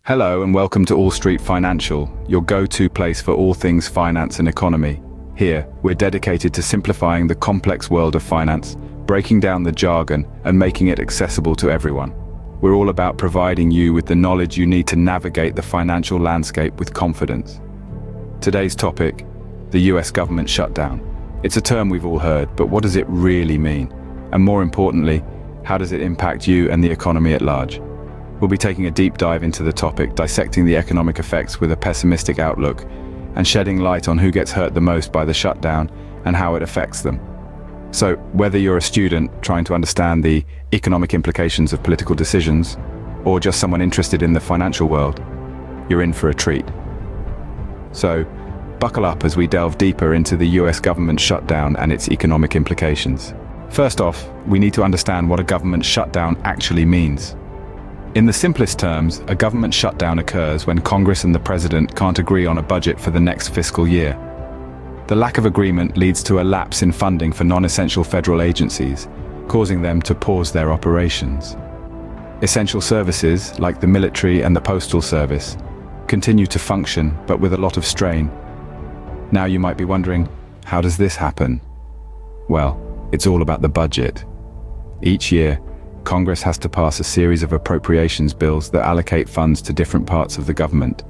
Hello and welcome to All Street Financial, your go-to place for all things finance and economy. Here, we're dedicated to simplifying the complex world of finance, breaking down the jargon, and making it accessible to everyone. We're all about providing you with the knowledge you need to navigate the financial landscape with confidence. Today's topic, the US government shutdown. It's a term we've all heard, but what does it really mean? And more importantly, how does it impact you and the economy at large? We'll be taking a deep dive into the topic, dissecting the economic effects with a pessimistic outlook, and shedding light on who gets hurt the most by the shutdown and how it affects them. So, whether you're a student trying to understand the economic implications of political decisions, or just someone interested in the financial world, you're in for a treat. So, buckle up as we delve deeper into the US government shutdown and its economic implications. First off, we need to understand what a government shutdown actually means. In the simplest terms, a government shutdown occurs when Congress and the President can't agree on a budget for the next fiscal year. The lack of agreement leads to a lapse in funding for non-essential federal agencies, causing them to pause their operations. Essential services, like the military and the postal service, continue to function, but with a lot of strain. Now you might be wondering, how does this happen? Well, it's all about the budget. Each year, Congress has to pass a series of appropriations bills that allocate funds to different parts of the government.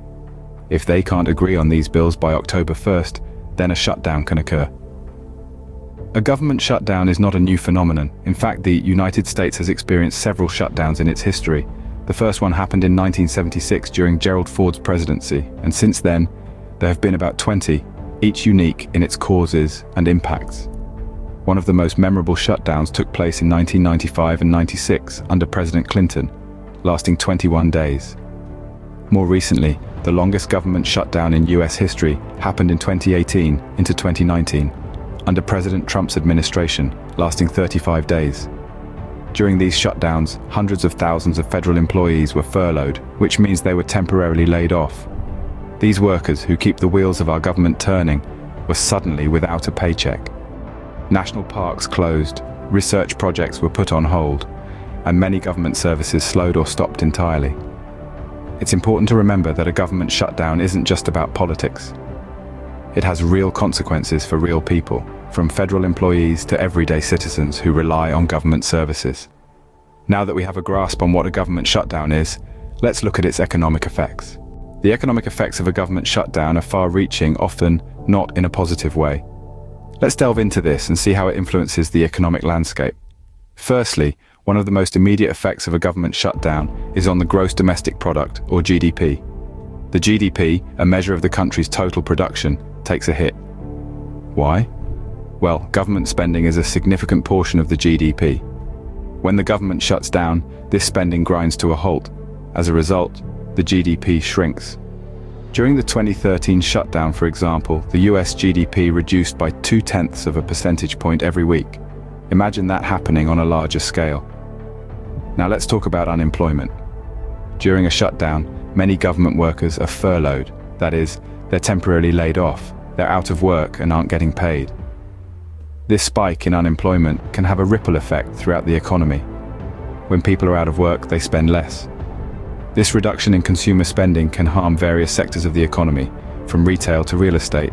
If they can't agree on these bills by October 1st, then a shutdown can occur. A government shutdown is not a new phenomenon. In fact, the United States has experienced several shutdowns in its history. The first one happened in 1976 during Gerald Ford's presidency, and since then, there have been about 20, each unique in its causes and impacts. One of the most memorable shutdowns took place in 1995 and 96 under President Clinton, lasting 21 days. More recently, the longest government shutdown in US history happened in 2018 into 2019, under President Trump's administration, lasting 35 days. During these shutdowns, hundreds of thousands of federal employees were furloughed, which means they were temporarily laid off. These workers, who keep the wheels of our government turning, were suddenly without a paycheck. National parks closed, research projects were put on hold, and many government services slowed or stopped entirely. It's important to remember that a government shutdown isn't just about politics. It has real consequences for real people, from federal employees to everyday citizens who rely on government services. Now that we have a grasp on what a government shutdown is, let's look at its economic effects. The economic effects of a government shutdown are far-reaching, often not in a positive way. Let's delve into this and see how it influences the economic landscape. Firstly, one of the most immediate effects of a government shutdown is on the gross domestic product, or GDP. The GDP, a measure of the country's total production, takes a hit. Why? Well, government spending is a significant portion of the GDP. When the government shuts down, this spending grinds to a halt. As a result, the GDP shrinks. During the 2013 shutdown, for example, the US GDP reduced by 0.2 of a percentage point every week. Imagine that happening on a larger scale. Now let's talk about unemployment. During a shutdown, many government workers are furloughed. That is, they're temporarily laid off. They're out of work and aren't getting paid. This spike in unemployment can have a ripple effect throughout the economy. When people are out of work, they spend less. This reduction in consumer spending can harm various sectors of the economy, from retail to real estate.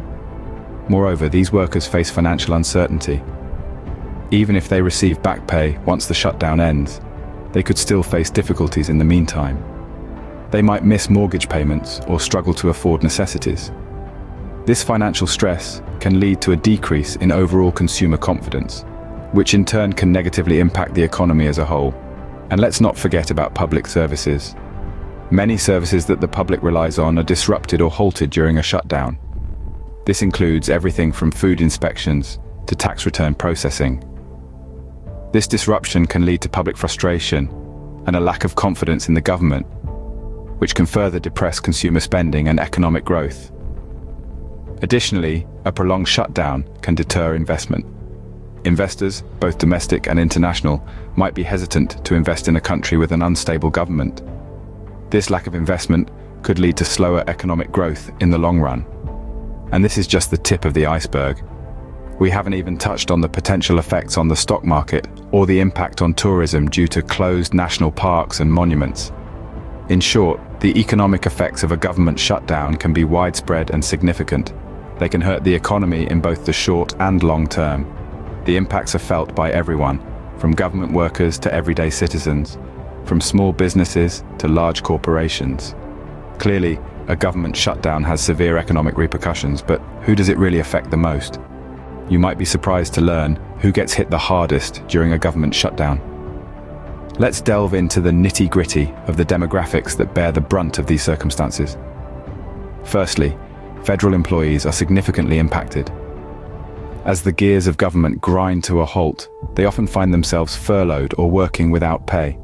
Moreover, these workers face financial uncertainty. Even if they receive back pay once the shutdown ends, they could still face difficulties in the meantime. They might miss mortgage payments or struggle to afford necessities. This financial stress can lead to a decrease in overall consumer confidence, which in turn can negatively impact the economy as a whole. And let's not forget about public services. Many services that the public relies on are disrupted or halted during a shutdown. This includes everything from food inspections to tax return processing. This disruption can lead to public frustration and a lack of confidence in the government, which can further depress consumer spending and economic growth. Additionally, a prolonged shutdown can deter investment. Investors, both domestic and international, might be hesitant to invest in a country with an unstable government. This lack of investment could lead to slower economic growth in the long run. And this is just the tip of the iceberg. We haven't even touched on the potential effects on the stock market or the impact on tourism due to closed national parks and monuments. In short, the economic effects of a government shutdown can be widespread and significant. They can hurt the economy in both the short and long term. The impacts are felt by everyone, from government workers to everyday citizens, from small businesses to large corporations. Clearly, a government shutdown has severe economic repercussions, but who does it really affect the most? You might be surprised to learn who gets hit the hardest during a government shutdown. Let's delve into the nitty-gritty of the demographics that bear the brunt of these circumstances. Firstly, federal employees are significantly impacted. As the gears of government grind to a halt, they often find themselves furloughed or working without pay.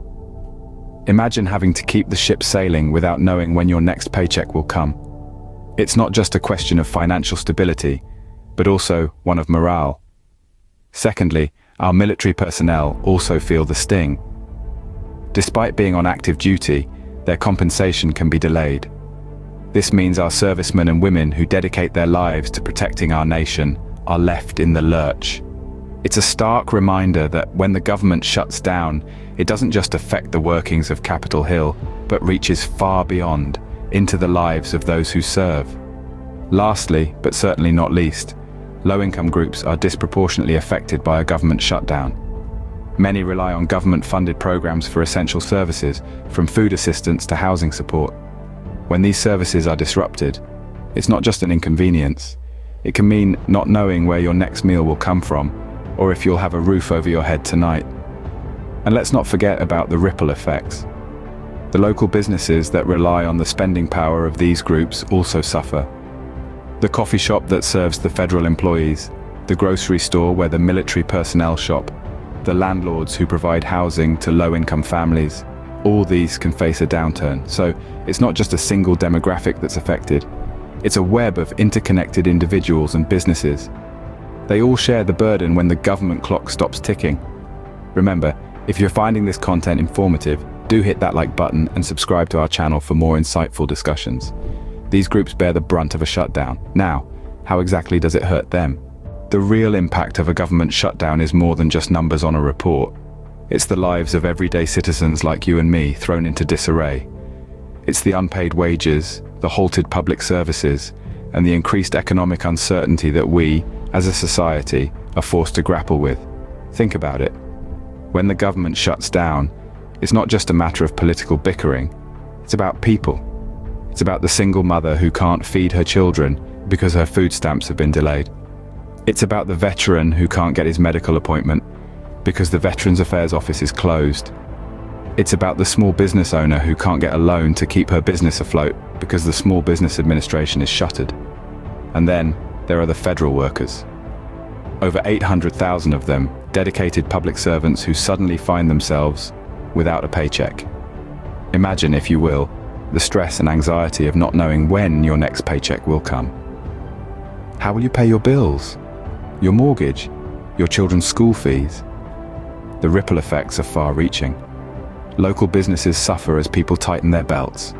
Imagine having to keep the ship sailing without knowing when your next paycheck will come. It's not just a question of financial stability, but also one of morale. Secondly, our military personnel also feel the sting. Despite being on active duty, their compensation can be delayed. This means our servicemen and women who dedicate their lives to protecting our nation are left in the lurch. It's a stark reminder that when the government shuts down, it doesn't just affect the workings of Capitol Hill, but reaches far beyond, into the lives of those who serve. Lastly, but certainly not least, low-income groups are disproportionately affected by a government shutdown. Many rely on government-funded programs for essential services, from food assistance to housing support. When these services are disrupted, it's not just an inconvenience. It can mean not knowing where your next meal will come from, or if you'll have a roof over your head tonight. And let's not forget about the ripple effects. The local businesses that rely on the spending power of these groups also suffer. The coffee shop that serves the federal employees, the grocery store where the military personnel shop, the landlords who provide housing to low-income families, all these can face a downturn. So it's not just a single demographic that's affected. It's a web of interconnected individuals and businesses. They all share the burden when the government clock stops ticking. Remember, if you're finding this content informative, do hit that like button and subscribe to our channel for more insightful discussions. These groups bear the brunt of a shutdown. Now, how exactly does it hurt them? The real impact of a government shutdown is more than just numbers on a report. It's the lives of everyday citizens like you and me thrown into disarray. It's the unpaid wages, the halted public services, and the increased economic uncertainty that we, as a society, are forced to grapple with. Think about it. When the government shuts down, it's not just a matter of political bickering. It's about people. It's about the single mother who can't feed her children because her food stamps have been delayed. It's about the veteran who can't get his medical appointment because the Veterans Affairs office is closed. It's about the small business owner who can't get a loan to keep her business afloat because the Small Business Administration is shuttered. And then there are the federal workers. Over 800,000 of them, dedicated public servants who suddenly find themselves without a paycheck. Imagine, if you will, the stress and anxiety of not knowing when your next paycheck will come. How will you pay your bills? Your mortgage? Your children's school fees? The ripple effects are far-reaching. Local businesses suffer as people tighten their belts.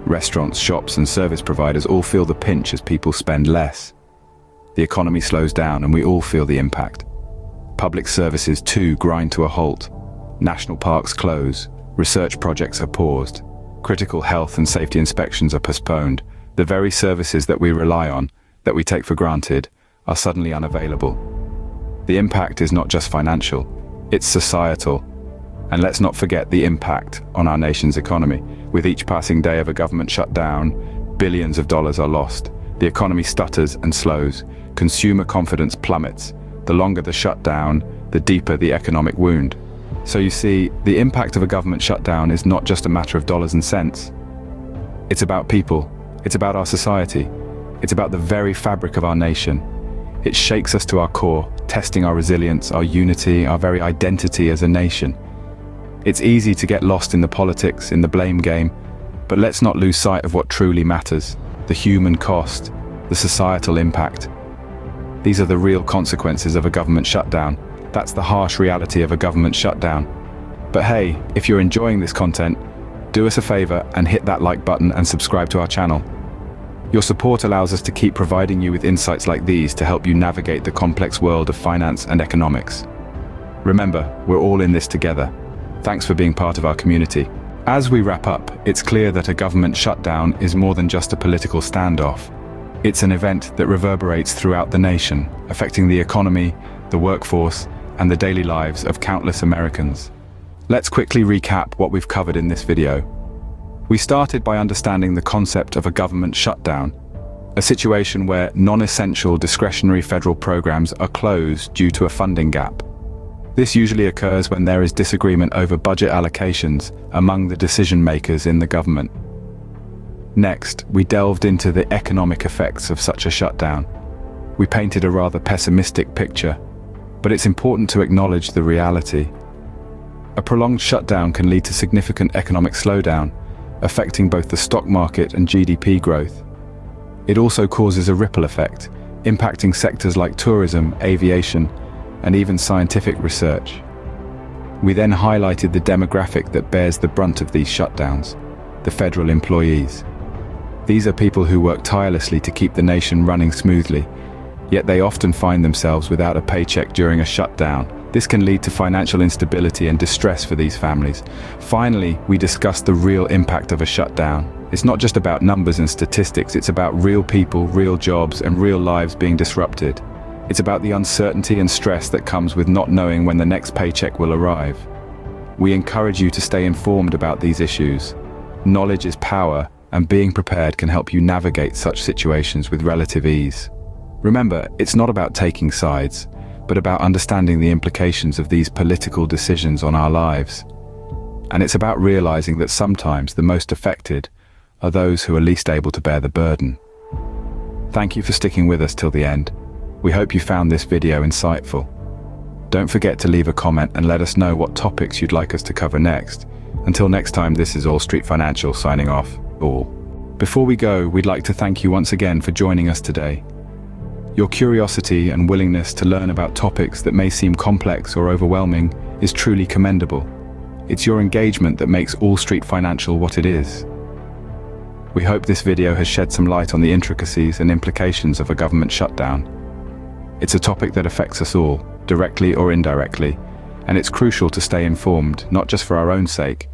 Restaurants, shops, and service providers all feel the pinch as people spend less. The economy slows down and we all feel the impact. Public services too grind to a halt. National parks close. Research projects are paused. Critical health and safety inspections are postponed. The very services that we rely on, that we take for granted, are suddenly unavailable. The impact is not just financial, it's societal. And let's not forget the impact on our nation's economy. With each passing day of a government shutdown, billions of dollars are lost. The economy stutters and slows. Consumer confidence plummets. The longer the shutdown, the deeper the economic wound. So you see, the impact of a government shutdown is not just a matter of dollars and cents. It's about people. It's about our society. It's about the very fabric of our nation. It shakes us to our core, testing our resilience, our unity, our very identity as a nation. It's easy to get lost in the politics, in the blame game, but let's not lose sight of what truly matters: the human cost, the societal impact. These are the real consequences of a government shutdown. That's the harsh reality of a government shutdown. But hey, if you're enjoying this content, do us a favor and hit that like button and subscribe to our channel. Your support allows us to keep providing you with insights like these to help you navigate the complex world of finance and economics. Remember, we're all in this together. Thanks for being part of our community. As we wrap up, it's clear that a government shutdown is more than just a political standoff. It's an event that reverberates throughout the nation, affecting the economy, the workforce, and the daily lives of countless Americans. Let's quickly recap what we've covered in this video. We started by understanding the concept of a government shutdown, a situation where non-essential discretionary federal programs are closed due to a funding gap. This usually occurs when there is disagreement over budget allocations among the decision makers in the government. Next, we delved into the economic effects of such a shutdown. We painted a rather pessimistic picture, but it's important to acknowledge the reality. A prolonged shutdown can lead to significant economic slowdown, affecting both the stock market and GDP growth. It also causes a ripple effect, impacting sectors like tourism, aviation, and even scientific research. We then highlighted the demographic that bears the brunt of these shutdowns: the federal employees. These are people who work tirelessly to keep the nation running smoothly, yet they often find themselves without a paycheck during a shutdown. This can lead to financial instability and distress for these families. Finally, we discussed the real impact of a shutdown. It's not just about numbers and statistics, it's about real people, real jobs, and real lives being disrupted. It's about the uncertainty and stress that comes with not knowing when the next paycheck will arrive. We encourage you to stay informed about these issues. Knowledge is power, and being prepared can help you navigate such situations with relative ease. Remember, it's not about taking sides, but about understanding the implications of these political decisions on our lives. And it's about realizing that sometimes the most affected are those who are least able to bear the burden. Thank you for sticking with us till the end. We hope you found this video insightful. Don't forget to leave a comment and let us know what topics you'd like us to cover next. Until next time, this is All Street Financial signing off. All. Before we go, we'd like to thank you once again for joining us today. Your curiosity and willingness to learn about topics that may seem complex or overwhelming is truly commendable. It's your engagement that makes All Street Financial what it is. We hope this video has shed some light on the intricacies and implications of a government shutdown. It's a topic that affects us all, directly or indirectly, and it's crucial to stay informed, not just for our own sake,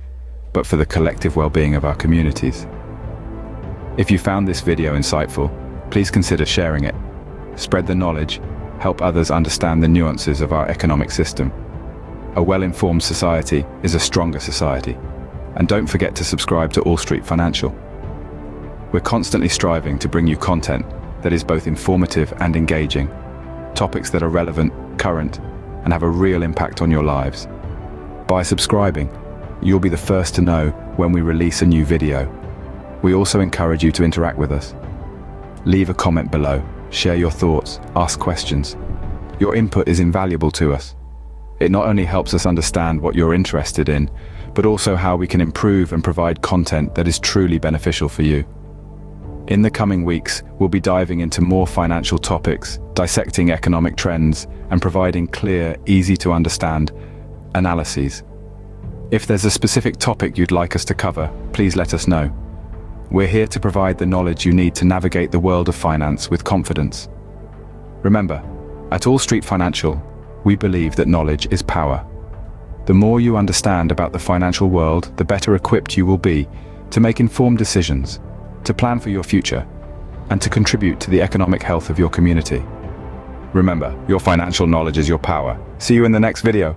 but for the collective well-being of our communities. If you found this video insightful, please consider sharing it. Spread the knowledge, help others understand the nuances of our economic system. A well-informed society is a stronger society. And don't forget to subscribe to All Street Financial. We're constantly striving to bring you content that is both informative and engaging, topics that are relevant, current, and have a real impact on your lives. By subscribing, you'll be the first to know when we release a new video. We also encourage you to interact with us. Leave a comment below, share your thoughts, ask questions. Your input is invaluable to us. It not only helps us understand what you're interested in, but also how we can improve and provide content that is truly beneficial for you. In the coming weeks, we'll be diving into more financial topics, dissecting economic trends, and providing clear, easy-to-understand analyses. If there's a specific topic you'd like us to cover, please let us know. We're here to provide the knowledge you need to navigate the world of finance with confidence. Remember, at All Street Financial, we believe that knowledge is power. The more you understand about the financial world, the better equipped you will be to make informed decisions, to plan for your future, and to contribute to the economic health of your community. Remember, your financial knowledge is your power. See you in the next video.